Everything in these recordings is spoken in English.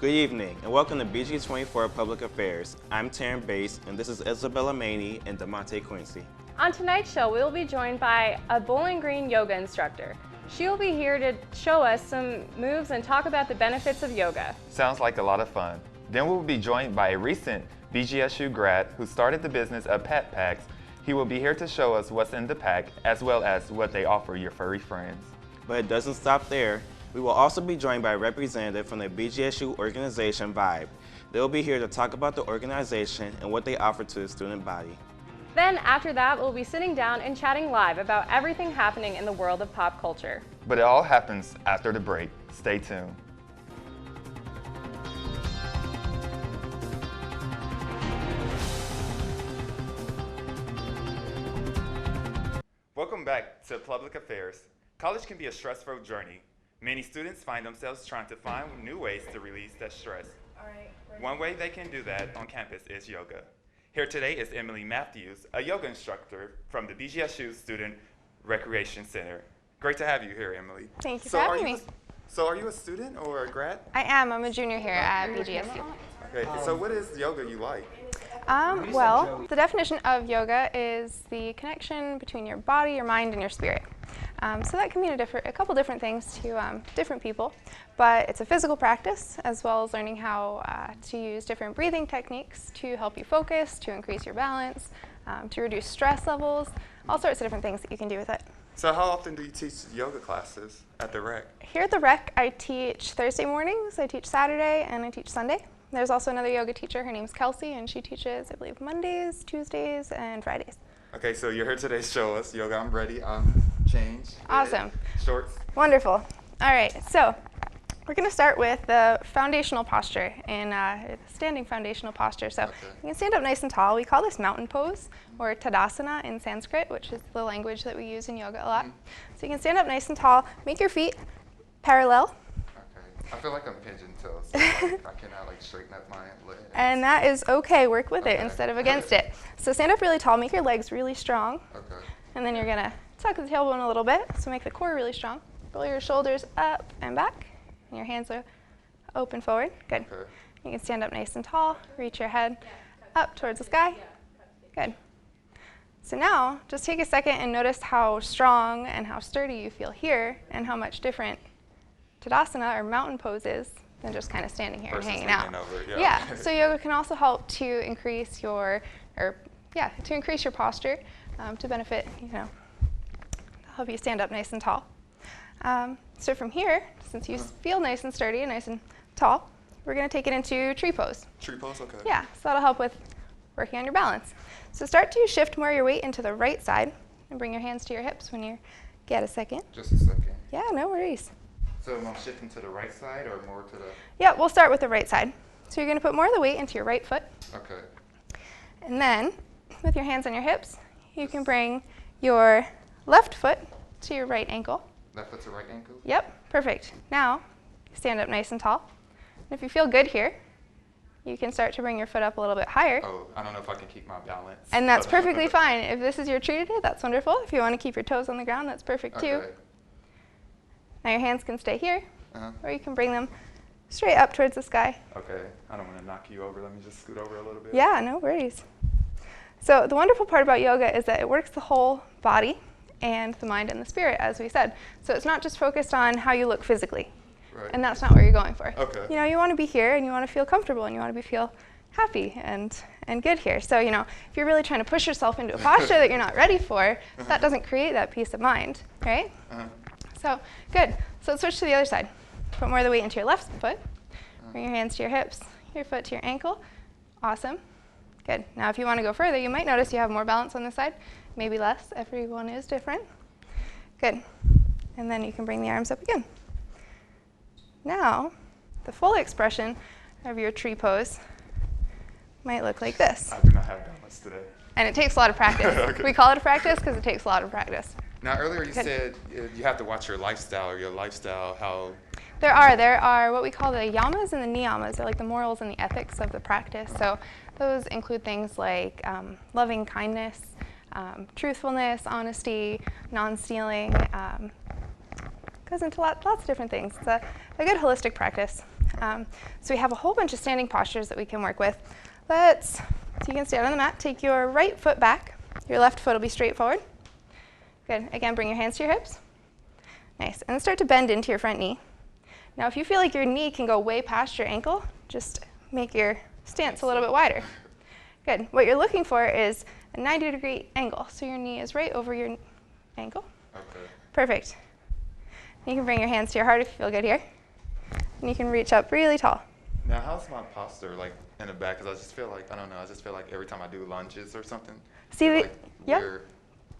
Good evening, and welcome to BG24 Public Affairs. I'm Taryn Bass, and this is Isabella Maney and DeMonte Quincy. On tonight's show, we will be joined by a Bowling Green yoga instructor. She will be here to show us some moves and talk about the benefits of yoga. Sounds like a lot of fun. Then we will be joined by a recent BGSU grad who started the business of pet packs. He will be here to show us what's in the pack, as well as what they offer your furry friends. But it doesn't stop there. We will also be joined by a representative from the BGSU organization Vibe. They will be here to talk about the organization and what they offer to the student body. Then after that, we'll be sitting down and chatting live about everything happening in the world of pop culture. But it all happens after the break. Stay tuned. Welcome back to Public Affairs. College can be a stressful journey. Many students find themselves trying to find new ways to release that stress. One way they can do that on campus is yoga. Here today is Emily Matthews, a yoga instructor from the BGSU Student Recreation Center. Great to have you here, Emily. Thank you for having me. So are you a student or a grad? I am. I'm a junior here at BGSU. Okay, so what is yoga you like? Well, the definition of yoga is the connection between your body, your mind, and your spirit. So that can mean a couple different things to different people, but it's a physical practice as well as learning how to use different breathing techniques to help you focus, to increase your balance, to reduce stress levels, all sorts of different things that you can do with it. So how often do you teach yoga classes at the rec? Here at the rec, I teach Thursday mornings, I teach Saturday, and I teach Sunday. There's also another yoga teacher, her name's Kelsey, and she teaches, I believe, Mondays, Tuesdays, and Fridays. Okay, so you're here today to show us yoga. I'm ready. Change. Awesome. Shorts. Wonderful. All right, so we're going to start with the foundational posture, and standing foundational posture. So you can stand up nice and tall. We call this mountain pose, or Tadasana in Sanskrit, which is the language that we use in yoga a lot. So you can stand up nice and tall, make your feet parallel. I feel like I'm pigeon-toed, so I cannot straighten up my legs. And that is okay. Work with it instead of against it. So stand up really tall, make your legs really strong. Okay. And then you're going to tuck the tailbone a little bit, so make the core really strong. Roll your shoulders up and back, and your hands are open forward. Good. Okay. You can stand up nice and tall, reach your head up towards the sky. Good. So now, just take a second and notice how strong and how sturdy you feel here, and how much different Tadasana, or mountain pose, is than just kind of standing here and hanging out. Yeah. So yoga can also help to increase your, posture, to benefit, help you stand up nice and tall. So from here, since you feel nice and sturdy and nice and tall, we're going to take it into tree pose. Tree pose, okay. Yeah, so that'll help with working on your balance. So start to shift more of your weight into the right side, and bring your hands to your hips when you get a second. Just a second. Yeah, no worries. So am I shifting to the right side or more to the? Yeah, we'll start with the right side. So you're going to put more of the weight into your right foot. Okay. And then, with your hands on your hips, you can bring your left foot to your right ankle. Left foot to right ankle? Yep, perfect. Now, stand up nice and tall. And if you feel good here, you can start to bring your foot up a little bit higher. Oh, I don't know if I can keep my balance. And that's perfectly fine. If this is your tree today, that's wonderful. If you want to keep your toes on the ground, that's perfect too. Okay. Now your hands can stay here, or you can bring them straight up towards the sky. Okay, I don't want to knock you over. Let me just scoot over a little bit. Yeah, no worries. So the wonderful part about yoga is that it works the whole body and the mind and the spirit, as we said. So it's not just focused on how you look physically. Right. And that's not what you're going for. Okay. You want to be here, and you want to feel comfortable, and you want to feel happy and good here. So, if you're really trying to push yourself into a posture that you're not ready for, that doesn't create that peace of mind, right? So, good. So let's switch to the other side. Put more of the weight into your left foot. Bring your hands to your hips, your foot to your ankle. Awesome. Good. Now if you want to go further, you might notice you have more balance on this side, maybe less. Everyone is different. Good. And then you can bring the arms up again. Now, the full expression of your tree pose might look like this. I do not have balance today. And it takes a lot of practice. Okay. We call it a practice because it takes a lot of practice. Now earlier you said you have to watch your lifestyle, how... There are what we call the yamas and the niyamas. They're like the morals and the ethics of the practice. So those include things like loving kindness, truthfulness, honesty, non-stealing. Goes into lots of different things. It's a good holistic practice. So we have a whole bunch of standing postures that we can work with. So you can stand on the mat, take your right foot back. Your left foot will be straight forward. Good. Again, bring your hands to your hips. Nice. And then start to bend into your front knee. Now, if you feel like your knee can go way past your ankle, just make your stance a little bit wider. Good. What you're looking for is a 90-degree angle. So your knee is right over your ankle. Okay. Perfect. You can bring your hands to your heart if you feel good here. And you can reach up really tall. Now, how's my posture like in the back? Because I just feel like, I don't know, I just feel like every time I do lunges or something. See, like yeah.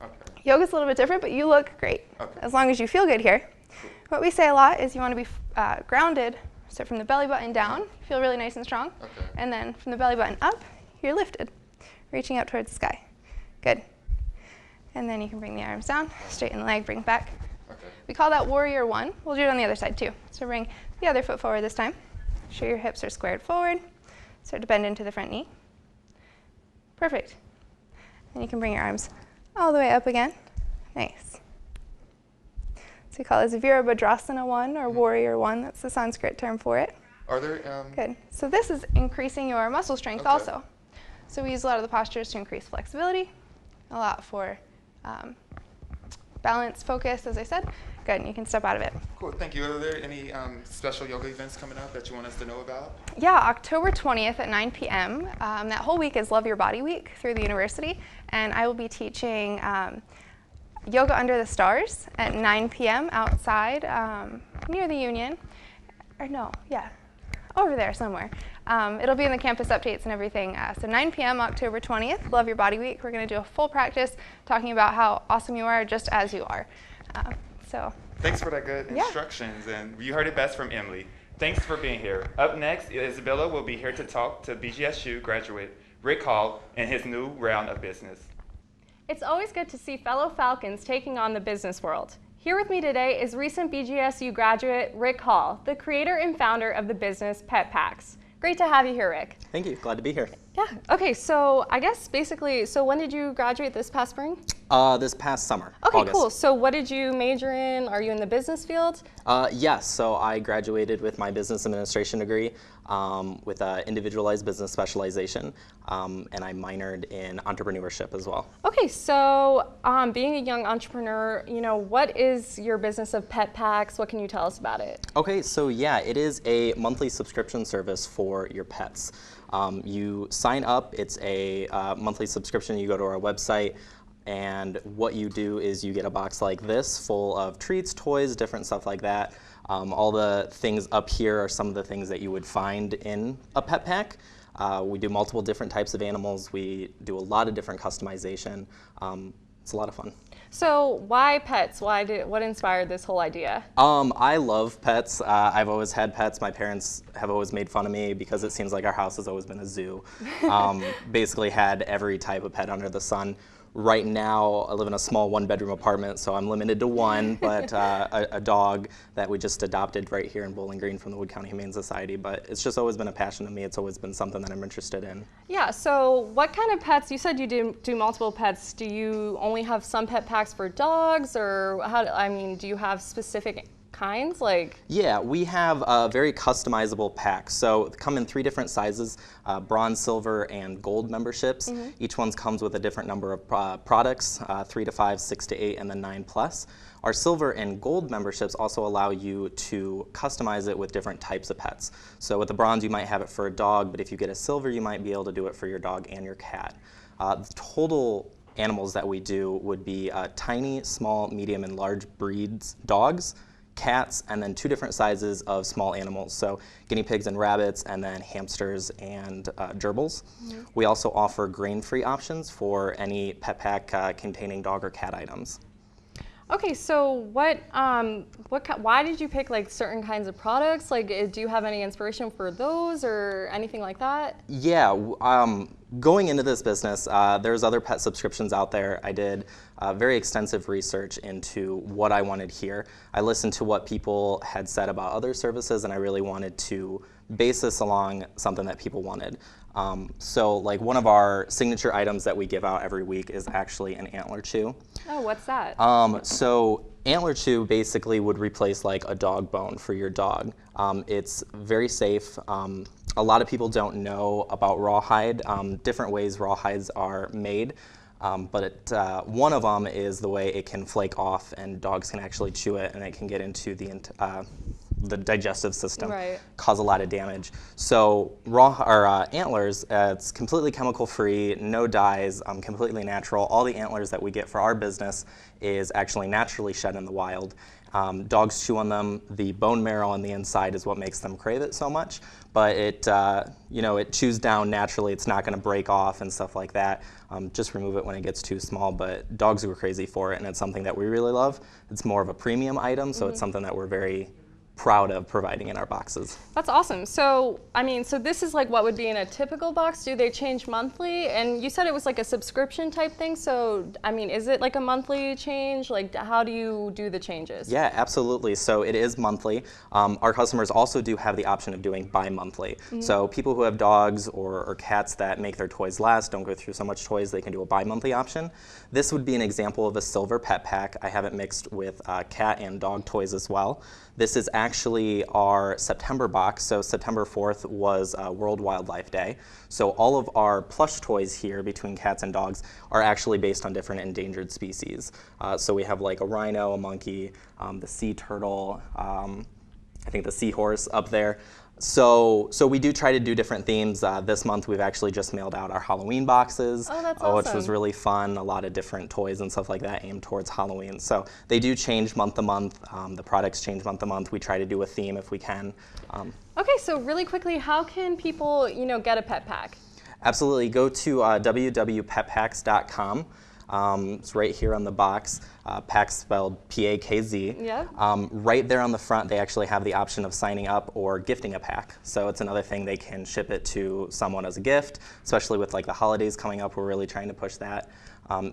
Okay. Yoga's a little bit different, but you look great. Okay. As long as you feel good here. Cool. What we say a lot is you want to be grounded. So from the belly button down, feel really nice and strong. Okay. And then from the belly button up, you're lifted, reaching up towards the sky. Good. And then you can bring the arms down, straighten the leg, bring it back. Okay. We call that warrior one. We'll do it on the other side too. So bring the other foot forward this time. Make sure your hips are squared forward. Start to bend into the front knee. Perfect. And you can bring your arms all the way up again. Nice. So we call this Virabhadrasana 1 or Warrior 1. That's the Sanskrit term for it. Are there Good. So this is increasing your muscle strength also. So we use a lot of the postures to increase flexibility, a lot for balance, focus, as I said. Good, and you can step out of it. Cool, thank you. Are there any special yoga events coming up that you want us to know about? Yeah, October 20th at 9 p.m. That whole week is Love Your Body Week through the university, and I will be teaching Yoga Under the Stars at 9 p.m. outside near the Union. Or no, yeah, over there somewhere. It'll be in the campus updates and everything. So 9 p.m. October 20th, Love Your Body Week. We're going to do a full practice talking about how awesome you are just as you are. Thanks for that good instructions, and you heard it best from Emily. Thanks for being here. Up next, Isabella will be here to talk to BGSU graduate Rick Hall and his new round of business. It's always good to see fellow Falcons taking on the business world. Here with me today is recent BGSU graduate Rick Hall, the creator and founder of the business Pet Packs. Great to have you here, Rick. Thank you. Glad to be here. Yeah. Okay, so I guess basically, so when did you graduate this past spring? This past summer. Okay, August. cool. So what did you major in? Are you in the business field? Yes. So I graduated with my business administration degree with individualized business specialization, and I minored in entrepreneurship as well. Okay, so being a young entrepreneur, you know, what is your business of Pet Packs? What can you tell us about it? Okay, so yeah, it is a monthly subscription service for your pets. You sign up, it's a monthly subscription, you go to our website, and what you do is you get a box like this full of treats, toys, different stuff like that. All the things up here are some of the things that you would find in a pet pack. We do multiple different types of animals. We do a lot of different customization. It's a lot of fun. So why pets? What inspired this whole idea? I love pets. I've always had pets. My parents have always made fun of me because it seems like our house has always been a zoo. Basically had every type of pet under the sun. Right now, I live in a small one-bedroom apartment, so I'm limited to one, but a dog that we just adopted right here in Bowling Green from the Wood County Humane Society. But it's just always been a passion to me. It's always been something that I'm interested in. Yeah, so what kind of pets? You said you do multiple pets. Do you only have some pet packs for dogs, or do you have specific kinds? Yeah, we have very customizable packs. So they come in 3 different sizes, bronze, silver, and gold memberships. Mm-hmm. Each one comes with a different number of products, 3 to 5, 6 to 8, and then 9+. Our silver and gold memberships also allow you to customize it with different types of pets. So with the bronze, you might have it for a dog, but if you get a silver, you might be able to do it for your dog and your cat. The total animals that we do would be tiny, small, medium, and large breeds dogs, cats, and then 2 different sizes of small animals, so guinea pigs and rabbits, and then hamsters and gerbils. Mm-hmm. We also offer grain-free options for any pet pack containing dog or cat items. Okay, so why did you pick certain kinds of products? Do you have any inspiration for those or anything like that? Yeah, going into this business, there's other pet subscriptions out there. I did very extensive research into what I wanted here. I listened to what people had said about other services, and I really wanted to base this along something that people wanted. So one of our signature items that we give out every week is actually an antler chew. Oh, what's that? So Antler chew basically would replace like a dog bone for your dog. It's very safe. A lot of people don't know about rawhide, different ways rawhides are made. One of them is the way it can flake off and dogs can actually chew it and it can get into the digestive system, Right. cause a lot of damage. So antlers, it's completely chemical free, no dyes, completely natural. All the antlers that we get for our business is actually naturally shed in the wild. Dogs chew on them. The bone marrow on the inside is what makes them crave it so much, but it chews down naturally. It's not going to break off and stuff like that. Just remove it when it gets too small, but dogs go crazy for it, and it's something that we really love. It's more of a premium item, so it's something that we're very proud of providing in our boxes. That's awesome. So, so this is like what would be in a typical box. Do they change monthly? And you said it was like a subscription type thing. So, is it like a monthly change? Like, how do you do the changes? Yeah, absolutely. So it is monthly. Our customers also do have the option of doing bi-monthly. So people who have dogs or cats that make their toys last, don't go through so much toys, they can do a bi-monthly option. This would be an example of a silver pet pack. I have it mixed with cat and dog toys as well. This is actually our September box. So September 4th was World Wildlife Day. So all of our plush toys here between cats and dogs are actually based on different endangered species. So we have like a rhino, a monkey, the sea turtle, I think the seahorse up there. So we do try to do different themes. This month we've actually just mailed out our Halloween boxes, Oh, that's which was awesome. really fun. A lot of different toys and stuff like that aimed towards Halloween. So they do change month to month. The products change month to month. We try to do a theme if we can. Okay, so really quickly, how can people, get a pet pack? Absolutely. Go to www.petpacks.com. It's right here on the box. Packs spelled P-A-K-Z. Yeah. Right there on the front, they actually have the option of signing up or gifting a pack. So it's another thing they can ship it to someone as a gift, especially with like the holidays coming up. We're really trying to push that.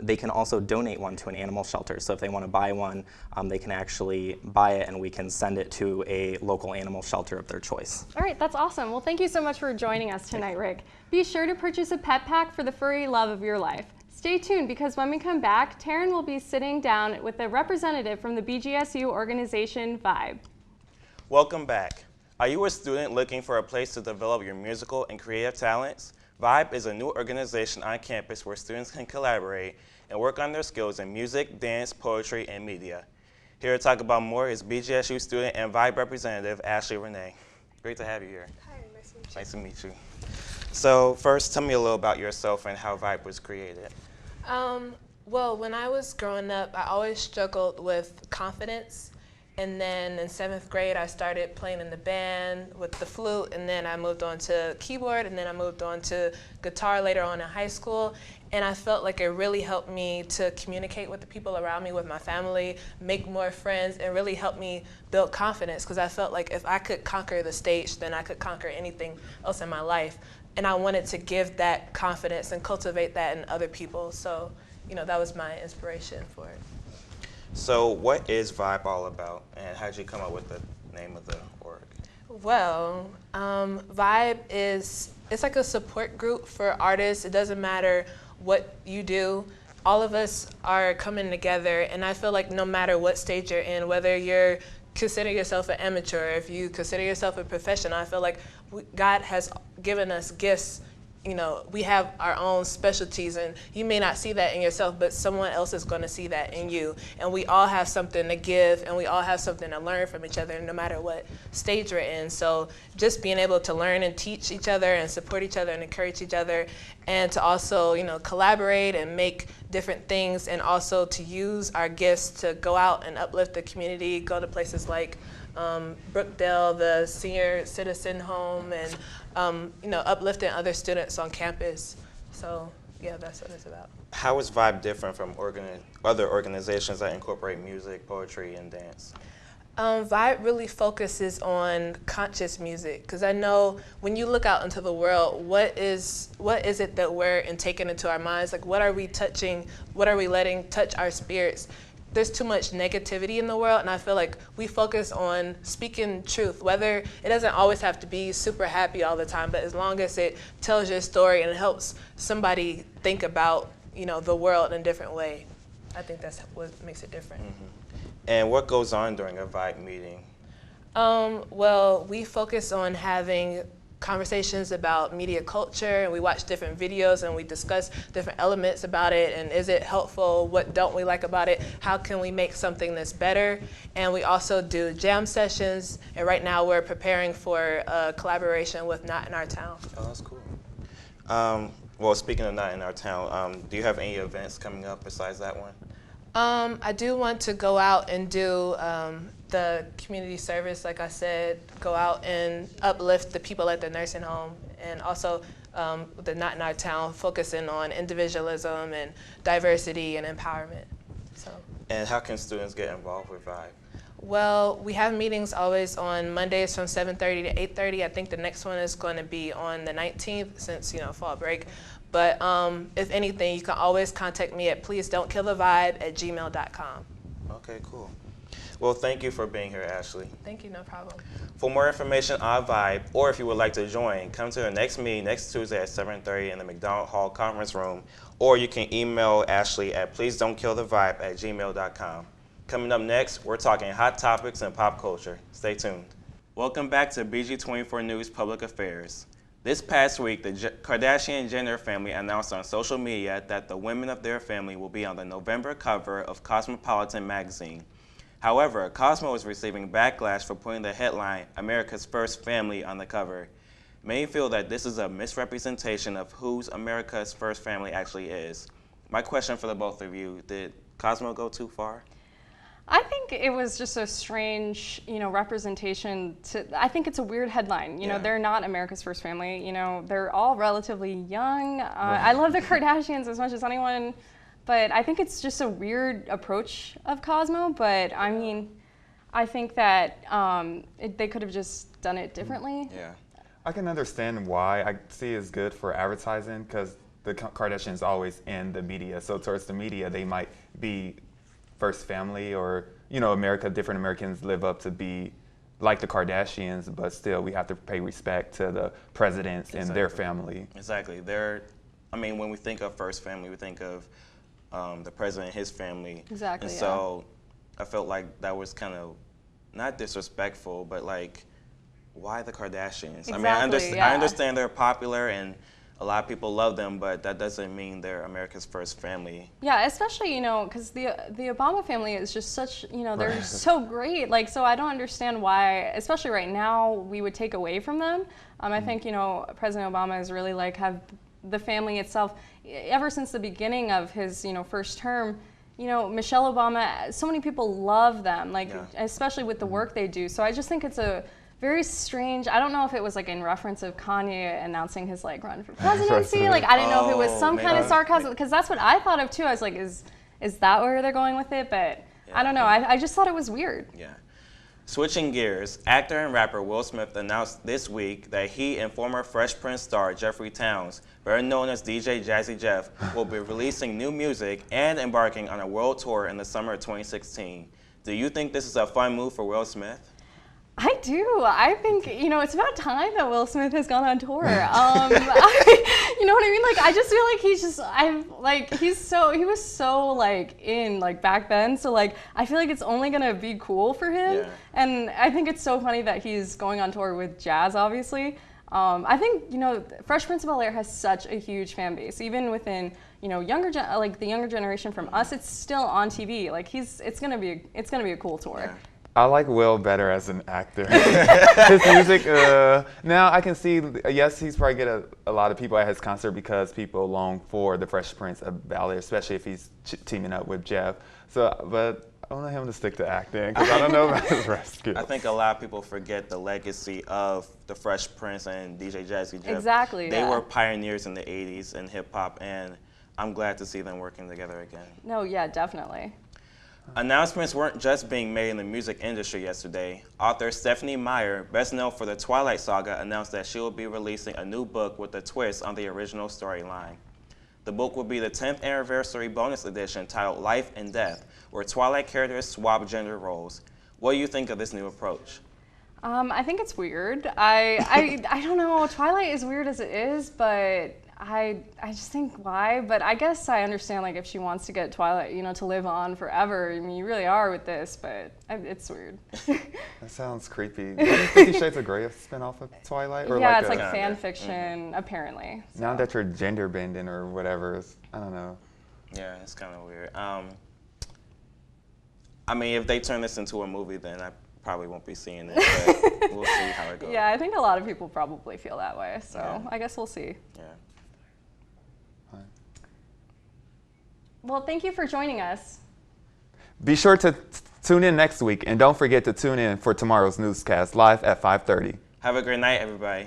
They can also donate one to an animal shelter. So if they want to buy one, they can actually buy it and we can send it to a local animal shelter of their choice. All right, that's awesome. Well, thank you so much for joining us tonight, Rick. Be sure to purchase a pet pack for the furry love of your life. Stay tuned because when we come back, Taryn will be sitting down with a representative from the BGSU organization Vibe. Welcome back. Are you a student looking for a place to develop your musical and creative talents? Vibe is a new organization on campus where students can collaborate and work on their skills in music, dance, poetry, and media. Here to talk about more is BGSU student and Vibe representative Ashley Renee. Great to have you here. Hi, nice to meet you. Nice to meet you. So first, tell me a little about yourself and how Vibe was created. Well, when I was growing up, I always struggled with confidence. And then in 7th grade, I started playing in the band with the flute, and then I moved on to keyboard, and then I moved on to guitar later on in high school. And I felt like it really helped me to communicate with the people around me, with my family, make more friends, and really help me build confidence, because I felt like if I could conquer the stage, then I could conquer anything else in my life. And I wanted to give that confidence and cultivate that in other people. So, that was my inspiration for it. So what is Vibe all about, and how did you come up with the name of the org? Well, Vibe it's like a support group for artists. It doesn't matter what you do. All of us are coming together, and I feel like no matter what stage you're in, whether you're consider yourself an amateur, if you consider yourself a professional, I feel like God has given us gifts. We have our own specialties, and you may not see that in yourself, but someone else is going to see that in you. And we all have something to give, and we all have something to learn from each other, no matter what stage we're in. So just being able to learn and teach each other and support each other and encourage each other, and to also, collaborate and make different things, and also to use our gifts to go out and uplift the community, go to places like Brookdale, the senior citizen home, and uplifting other students on campus. So yeah, that's what it's about. How is Vibe different from other organizations that incorporate music, poetry, and dance? Vibe really focuses on conscious music, because I know when you look out into the world, what is it that we're taking into our minds? Like, what are we touching? What are we letting touch our spirits? There's too much negativity in the world, and I feel like we focus on speaking truth, whether it doesn't always have to be super happy all the time, but as long as it tells your story and it helps somebody think about, the world in a different way, I think that's what makes it different. Mm-hmm. And what goes on during a Vibe meeting? Well, we focus on having conversations about media culture, and we watch different videos and we discuss different elements about it, and is it helpful, what don't we like about it, how can we make something that's better. And we also do jam sessions, and right now we're preparing for a collaboration with Not in Our Town. Oh, that's cool. Well, speaking of Not in Our Town, do you have any events coming up besides that one? I do want to go out and do the community service, like I said, go out and uplift the people at the nursing home, and also the Not in Our Town, focusing on individualism and diversity and empowerment. So. And how can students get involved with Vibe? Well, we have meetings always on Mondays from 7:30 to 8:30. I think the next one is going to be on the 19th, since fall break. But if anything, you can always contact me at pleasedon'tkillthevibe@gmail.com. Okay, cool. Well, thank you for being here, Ashley. Thank you, no problem. For more information on Vibe, or if you would like to join, come to the next meeting next Tuesday at 7:30 in the McDonald Hall Conference Room, or you can email Ashley at pleasedon'tkillthevibe@gmail.com. Coming up next, we're talking hot topics and pop culture. Stay tuned. Welcome back to BG24 News Public Affairs. This past week, the Kardashian-Jenner family announced on social media that the women of their family will be on the November cover of Cosmopolitan magazine. However, Cosmo is receiving backlash for putting the headline, America's First Family, on the cover. Many feel that this is a misrepresentation of whose America's First Family actually is. My question for the both of you, did Cosmo go too far? I think it was just a strange, representation. I think it's a weird headline. They're not America's First Family. They're all relatively young. I love the Kardashians as much as anyone, but I think it's just a weird approach of Cosmo. But I mean, I think that they could have just done it differently. Yeah. I can understand why. I see it's good for advertising because the Kardashians always in the media. So towards the media, they might be first family, or different Americans live up to be like the Kardashians, but still we have to pay respect to the presidents and their family. Exactly. When we think of first family, we think of the president and his family. Exactly. And so I felt like that was kind of not disrespectful, but like, why the Kardashians? Exactly, I understand they're popular and a lot of people love them, but that doesn't mean they're America's first family. Yeah, especially, because the Obama family is just such, they're so great. So I don't understand why, especially right now, we would take away from them. I think, President Obama has really have the family itself, ever since the beginning of his, first term. Michelle Obama, so many people love them, especially with the work they do. So I just think it's a very strange. I don't know if it was in reference of Kanye announcing his run for presidency. I didn't know if it was some kind of sarcasm, because that's what I thought of too. I was like, is that where they're going with it? But yeah, I don't know. I just thought it was weird. Yeah. Switching gears, actor and rapper Will Smith announced this week that he and former Fresh Prince star Jeffrey Towns, better known as DJ Jazzy Jeff, will be releasing new music and embarking on a world tour in the summer of 2016. Do you think this is a fun move for Will Smith? I do. I think, it's about time that Will Smith has gone on tour. You know what I mean? I just feel like he was so in back then. So I feel like it's only going to be cool for him. Yeah. And I think it's so funny that he's going on tour with Jazz, obviously. I think, Fresh Prince of Bel-Air has such a huge fan base, even within, the younger generation from us. It's still on TV. It's gonna be a cool tour. Yeah. I like Will better as an actor. His music, now I can see, yes, he's probably get a lot of people at his concert because people long for the Fresh Prince of Bel-Air, especially if he's teaming up with Jeff. But I want him to stick to acting because I don't know about his rap skills. I think a lot of people forget the legacy of the Fresh Prince and DJ Jazzy Jeff. Exactly. They were pioneers in the 80s in hip hop, and I'm glad to see them working together again. No, yeah, definitely. Announcements weren't just being made in the music industry yesterday. Author Stephenie Meyer, best known for the Twilight Saga, announced that she will be releasing a new book with a twist on the original storyline. The book will be the 10th anniversary bonus edition titled Life and Death, where Twilight characters swap gender roles. What do you think of this new approach? I think it's weird. I don't know. Twilight is weird as it is, but I just think why, but I guess I understand like if she wants to get Twilight, you know, to live on forever. I mean, you really are with this, but it's weird. That sounds creepy. Wasn't 50 Shades of Grey a spinoff of Twilight? Or yeah, like it's like a, fan fiction, apparently. So. now that you're gender bending or whatever, I don't know. Yeah, it's kind of weird. I mean, if they turn this into a movie, then I probably won't be seeing it, but we'll see how it goes. Yeah, I think a lot of people probably feel that way, so Yeah. I guess we'll see. Yeah. Well, thank you for joining us. Be sure to tune in next week, and don't forget to tune in for tomorrow's newscast live at 5:30. Have a great night, everybody.